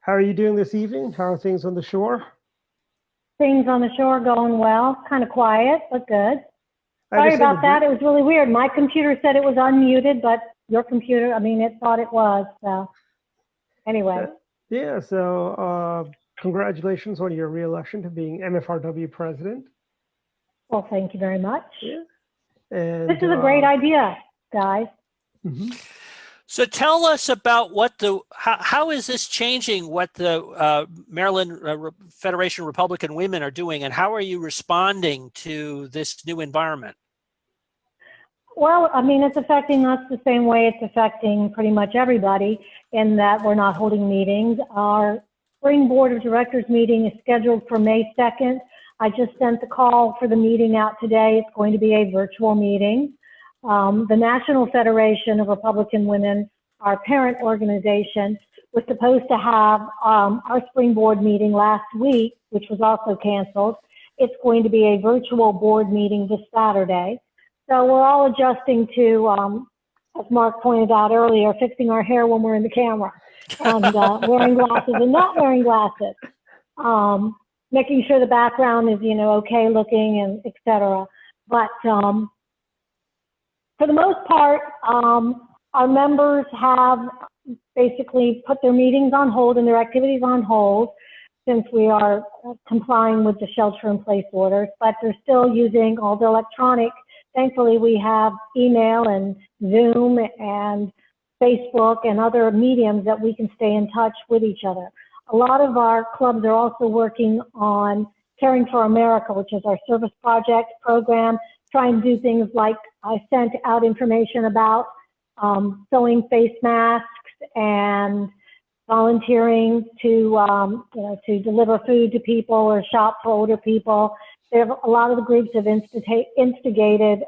How are you doing this evening? How are things on the shore? Things on the shore going well, kind of quiet, but good. Sorry about that. It was really weird. My computer said it was unmuted, but your computer, it thought it was. So anyway. Yeah, so congratulations on your re-election to being MFRW president. Well, thank you very much. Yeah. And, this is a great idea, guys. Mm-hmm. So tell us about how is this changing what the Maryland Federation of Republican Women are doing, and how are you responding to this new environment? Well, it's affecting us the same way it's affecting pretty much everybody, in that we're not holding meetings. Our spring board of directors meeting is scheduled for May 2nd. I just sent the call for the meeting out today. It's going to be a virtual meeting. The National Federation of Republican Women, our parent organization, was supposed to have our spring board meeting last week, which was also canceled. It's going to be a virtual board meeting this Saturday. So we're all adjusting to, as Mark pointed out earlier, fixing our hair when we're in the camera, and wearing glasses and not wearing glasses, making sure the background is, okay looking, and etc. But for the most part, our members have basically put their meetings on hold and their activities on hold since we are complying with the shelter-in-place orders, but they're still using all the electronic. Thankfully, we have email and Zoom and Facebook and other mediums that we can stay in touch with each other. A lot of our clubs are also working on Caring for America, which is our service project program, trying to do things like I sent out information about sewing face masks and volunteering to deliver food to people or shop for older people. A lot of the groups have instigated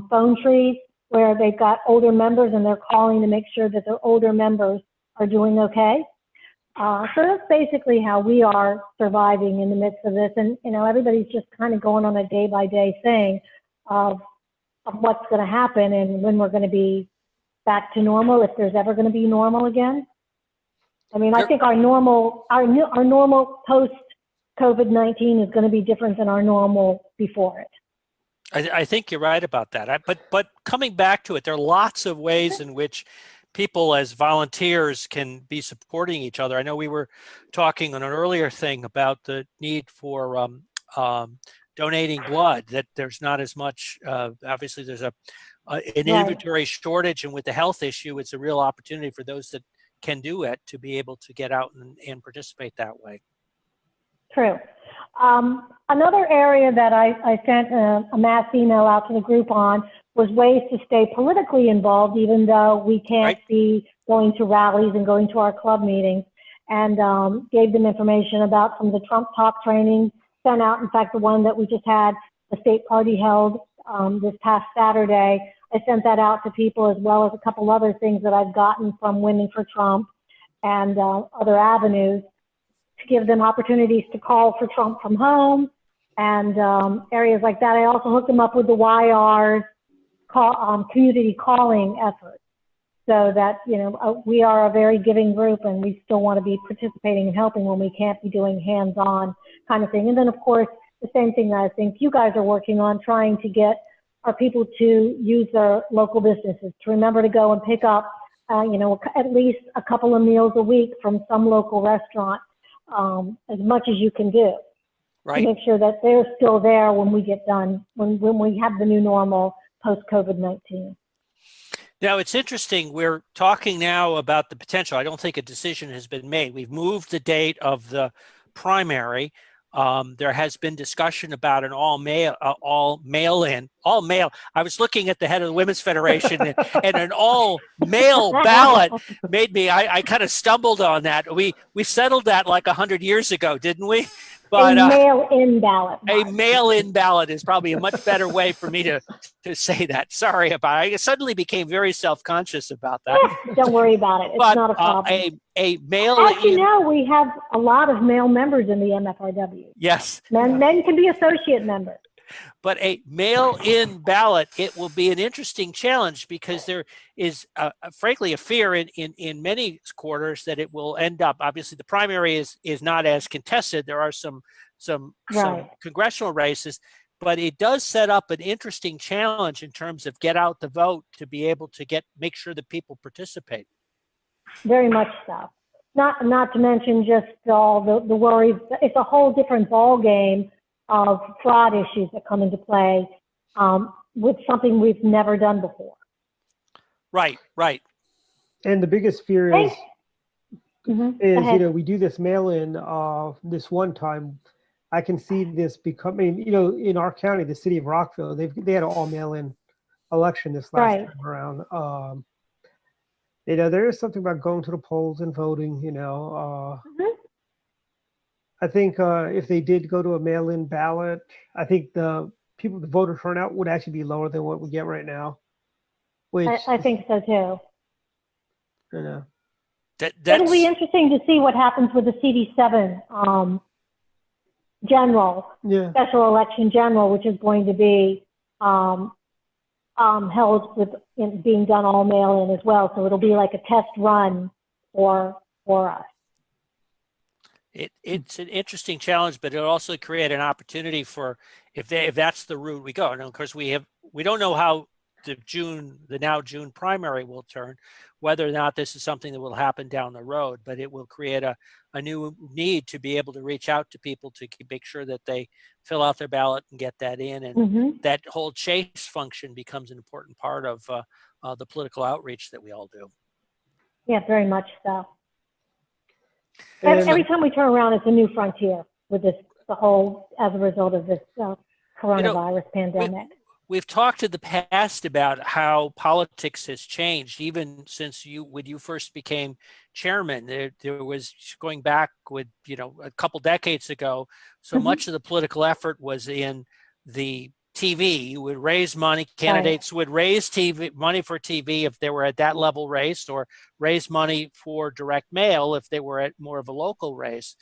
phone trees where they've got older members and they're calling to make sure that their older members are doing okay. So that's basically how we are surviving in the midst of this. And, everybody's just kind of going on a day-by-day thing of what's going to happen and when we're going to be back to normal, if there's ever going to be normal again. I think our normal post-COVID-19 is going to be different than our normal before it. I think you're right about that. But coming back to it, there are lots of ways in which people as volunteers can be supporting each other. I know we were talking on an earlier thing about the need for donating blood, that there's not as much, obviously there's an inventory shortage, and with the health issue, it's a real opportunity for those that can do it to be able to get out and participate that way. True. Another area that I sent a mass email out to the group on was ways to stay politically involved, even though we can't be going to rallies and going to our club meetings, and gave them information about some of the Trump Talk training sent out. In fact, the one that we just had, the state party held this past Saturday, I sent that out to people, as well as a couple other things that I've gotten from Women for Trump and other avenues, to give them opportunities to call for Trump from home and areas like that. I also hooked them up with the YR's community calling efforts, so that we are a very giving group and we still want to be participating and helping when we can't be doing hands-on kind of thing. And then, of course, the same thing that I think you guys are working on, trying to get our people to use their local businesses, to remember to go and pick up at least a couple of meals a week from some local restaurant, as much as you can do, to make sure that they're still there when we get done, when we have the new normal post-COVID-19. Now, it's interesting. We're talking now about the potential. I don't think a decision has been made. We've moved the date of the primary. There has been discussion about an all mail. I was looking at the head of the Women's Federation, and an all mail ballot made me, I kind of stumbled on that. We settled that like 100 years ago, didn't we? But a mail-in ballot. A mail-in ballot is probably a much better way for me to say that. Sorry about it. I suddenly became very self-conscious about that. Don't worry about it. It's not a problem. A mail-in. As you know, we have a lot of male members in the MFRW. Yes. Men can be associate members. But a mail-in ballot, it will be an interesting challenge because there is, frankly, a fear in many quarters that it will end up. Obviously, the primary is not as contested. There are some congressional races, but it does set up an interesting challenge in terms of get out the vote to be able to make sure that people participate. Very much so. Not to mention just all the worries. It's a whole different ball game of fraud issues that come into play with something we've never done before. Right. And the biggest fear is we do this mail-in this one time. I can see this becoming, in our county, the city of Rockville, they had an all mail-in election this last time around. There is something about going to the polls and voting, I think if they did go to a mail-in ballot, I think the voter turnout would actually be lower than what we get right now. Which I think so too. It'll be interesting to see what happens with the CD7 special election general, which is going to be held being done all mail-in as well. So it'll be like a test run for us. It's an interesting challenge, but it'll also create an opportunity for if that's the route we go. And of course, we don't know how the now June primary will turn, whether or not this is something that will happen down the road, but it will create a new need to be able to reach out to people to make sure that they fill out their ballot and get that in. And that whole chase function becomes an important part of the political outreach that we all do. Yeah, very much so. Every time we turn around, it's a new frontier with as a result of this coronavirus pandemic. We've talked in the past about how politics has changed, even since when you first became chairman. There was, going back with, a couple decades ago, so much of the political effort was in the TV. You would raise money, candidates would raise money for TV if they were at that level race, or raise money for direct mail if they were at more of a local race.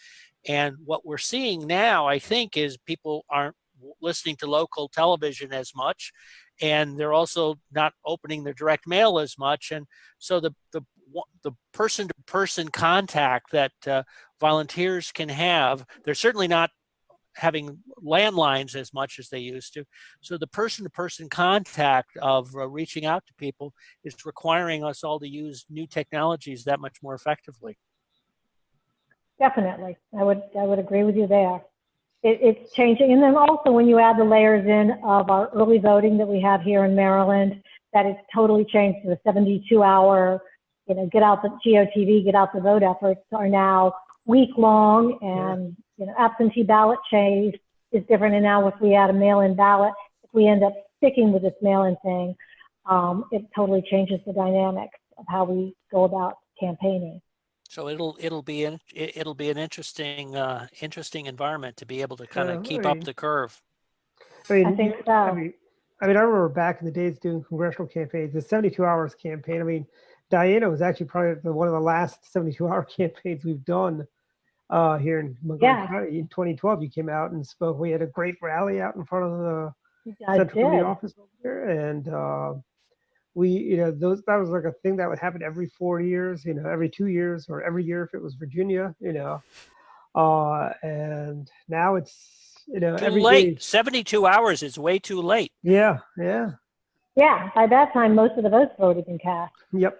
And what we're seeing now, I think, is people aren't listening to local television as much, and they're also not opening their direct mail as much. And so the person-to-person contact that volunteers can have, they're certainly not having landlines as much as they used to. So the person-to-person contact of reaching out to people is requiring us all to use new technologies that much more effectively. Definitely. I would agree with you there. It's changing. And then also when you add the layers in of our early voting that we have here in Maryland, that it's totally changed to the 72-hour, get out the GOTV, get out the vote efforts are now week-long, and absentee ballot change is different. And now if we add a mail-in ballot, if we end up sticking with this mail-in thing, it totally changes the dynamics of how we go about campaigning. So it'll be an interesting environment to be able to kind of keep up the curve. I think so. I remember back in the days doing congressional campaigns, the 72 hours campaign. Diana was actually probably one of the last 72-hour campaigns we've done here in Montgomery County. In 2012, you came out and spoke. We had a great rally out in front of the Central Committee office over there, and that was like a thing that would happen every 4 years, every 2 years, or every year if it was Virginia, and now it's, too every late. day. 72 hours is way too late. Yeah, by that time, most of the votes have already been cast. Yep.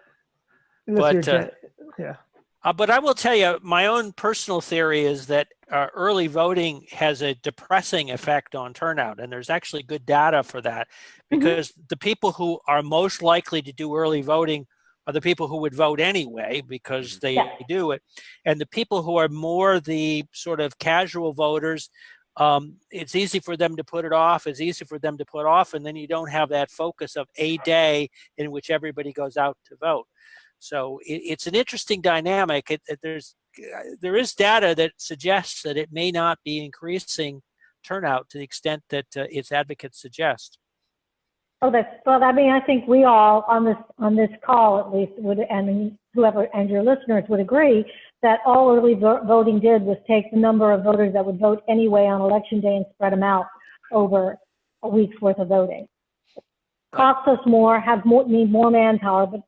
But I will tell you, my own personal theory is that early voting has a depressing effect on turnout. And there's actually good data for that, because the people who are most likely to do early voting are the people who would vote anyway, because they do it. And the people who are more the sort of casual voters, it's easy for them to put it off. It's easy for them to put off. And then you don't have that focus of a day in which everybody goes out to vote. So it's an interesting dynamic. There is data that suggests that it may not be increasing turnout to the extent that its advocates suggest. I think we all on this call at least would, and whoever and your listeners would agree that all early voting did was take the number of voters that would vote anyway on election day and spread them out over a week's worth of voting. Costs us more, need more manpower, but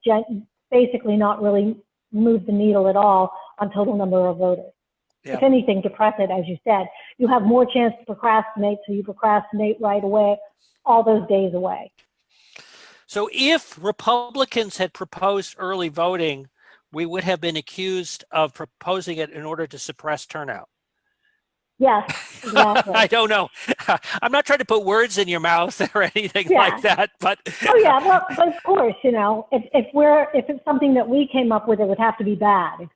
basically not really move the needle at all on total number of voters. Yeah. If anything, depress it, as you said. You have more chance to procrastinate, so you procrastinate right away, all those days away. So if Republicans had proposed early voting, we would have been accused of proposing it in order to suppress turnout. Yes, exactly. I don't know. I'm not trying to put words in your mouth or anything like that, but. Oh yeah, well, but of course, you know, if it's something that we came up with, it would have to be bad. If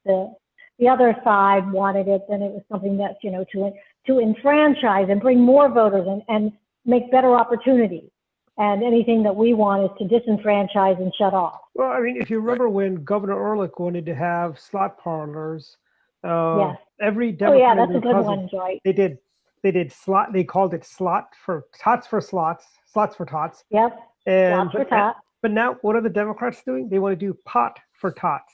the other side wanted it, then it was something that's, you know, to enfranchise and bring more voters and make better opportunities. And anything that we want is to disenfranchise and shut off. Well, I mean, if you remember when Governor Ehrlich wanted to have slot parlors, yes. Every Democrat. Oh yeah, that's a good one, Joy. They did slot. They called it tots for tots. Yep. And for tots. But now, what are the Democrats doing? They want to do pot for tots.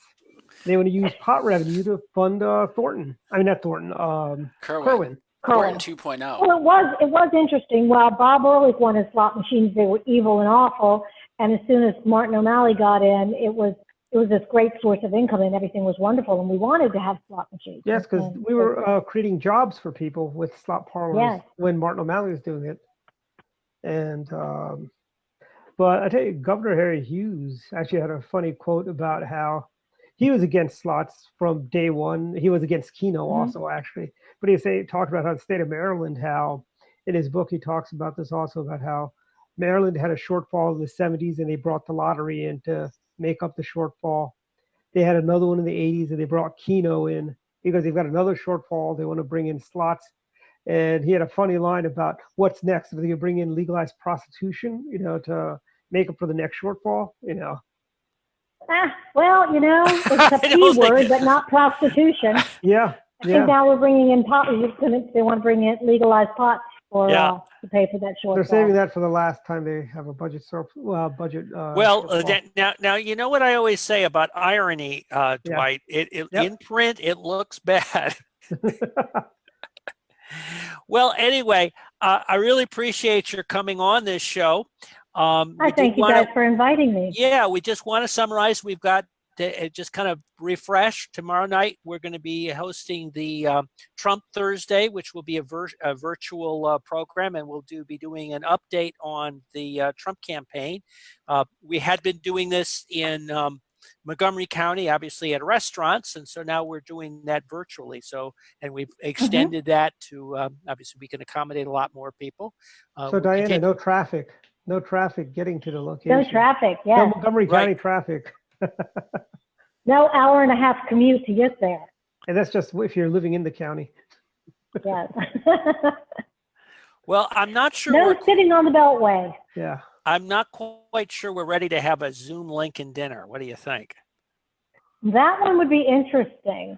They want to use pot revenue to fund Thornton. I mean, not Thornton. Kerwin. Thornton 2.0. Well, it was interesting. While Bob Ehrlich wanted slot machines, they were evil and awful. And as soon as Martin O'Malley got in, it was this great source of income and everything was wonderful. And we wanted to have slot machines. Yes, because we were creating jobs for people with slot parlors when Martin O'Malley was doing it. And but I tell you, Governor Harry Hughes actually had a funny quote about how he was against slots from day one. He was against Keno also, actually. But he talked about how the state of Maryland, how in his book he talks about this also, about how Maryland had a shortfall in the 70s and they brought the lottery in to make up the shortfall. They had another one in the 80s and they brought Keno in because they've got another shortfall. They want to bring in slots. And he had a funny line about what's next. If they bring in legalized prostitution, you know, to make up for the next shortfall, you know. Well, you know, it's a P word, but not prostitution. Yeah. I think now we're bringing in pot. They want to bring in legalized pots for to pay for that shortfall. They're saving that for the last time they have a budget. Now you know what I always say about irony, Dwight. In print, it looks bad. Well, anyway, I really appreciate your coming on this show. I thank you guys for inviting me. Yeah, we just want to summarize. We've got to just kind of refresh. Tomorrow night, we're going to be hosting the Trump Thursday, which will be a virtual program, and we'll be doing an update on the Trump campaign. We had been doing this in Montgomery County, obviously at restaurants, and so now we're doing that virtually. So, and we've extended that to obviously we can accommodate a lot more people. So Diana, no traffic getting to the location. No traffic, yeah. No Montgomery County traffic. No hour-and-a-half commute to get there. And that's just if you're living in the county. Yes. Well, I'm not sure. No sitting on the Beltway. Yeah. I'm not quite sure we're ready to have a Zoom Lincoln dinner. What do you think? That one would be interesting.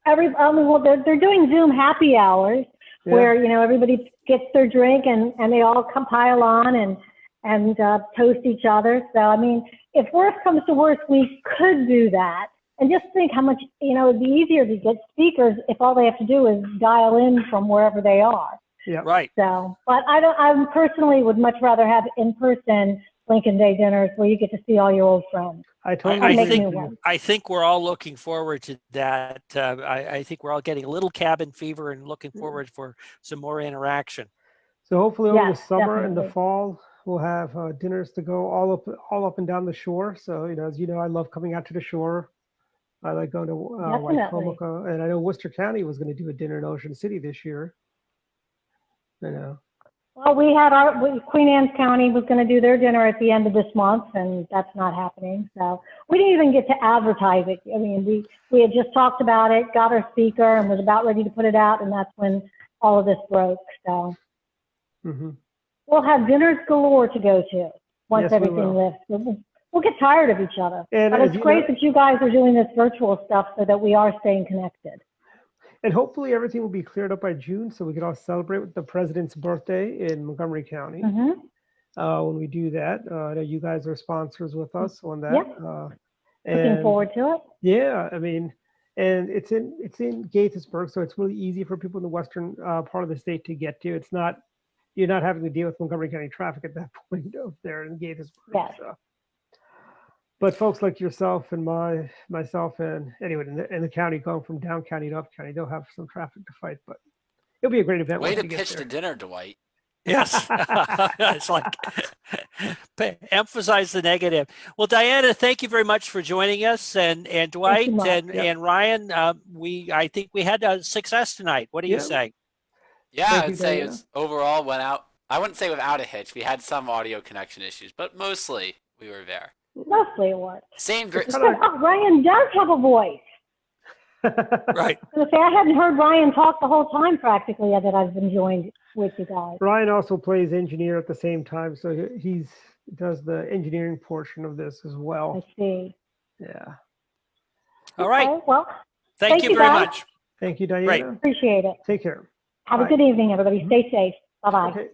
They're doing Zoom happy hours where, you know, everybody gets their drink and they all pile on and toast each other. So, I mean, if worse comes to worse, we could do that. And just think how much, you know, it'd be easier to get speakers if all they have to do is dial in from wherever they are. Yeah. Right. So, but I personally would much rather have in-person Lincoln Day dinners where you get to see all your old friends. I think we're all looking forward to that. I think we're all getting a little cabin fever and looking forward for some more interaction. So hopefully over the summer and the fall, we'll have dinners to go all up and down the shore. So, you know, as you know, I love coming out to the shore. I like going to Waitomica, and I know Worcester County was going to do a dinner in Ocean City this year. You know. Well, we had Queen Anne's County was going to do their dinner at the end of this month, and that's not happening. So we didn't even get to advertise it. I mean, we had just talked about it, got our speaker, and was about ready to put it out, and that's when all of this broke. So we'll have dinners galore to go to once everything lifts. We'll get tired of each other. But it's great that you guys are doing this virtual stuff so that we are staying connected. And hopefully everything will be cleared up by June so we can all celebrate with the president's birthday in Montgomery County. When we do that, I know you guys are sponsors with us on that. Looking forward to it. Yeah, I mean, and it's in Gaithersburg, so it's really easy for people in the western part of the state to get to. It's not you're not having to deal with Montgomery County traffic at that point up there in Gaithersburg. Yes. So. But folks like yourself and myself and anyone in the county going from down county to up county, they'll have some traffic to fight, but it'll be a great event. Way to pitch to dinner, Dwight. Yes. It's like emphasize the negative. Well, Diana, thank you very much for joining us, and Dwight and Ryan. I think we had a success tonight. What do you say? Yeah, I'd say it overall went out. I wouldn't say without a hitch. We had some audio connection issues, but mostly we were there. Mostly it was. Same great. Ryan does have a voice. Right. I was going to say, I hadn't heard Ryan talk the whole time practically that I've been joined with you guys. Ryan also plays engineer at the same time, so he does the engineering portion of this as well. I see. Yeah. All right. Okay, well, Thank you very much. Thank you, Diana. Great. Appreciate it. Take care. Have a good evening, everybody. Stay safe. Bye-bye. Okay.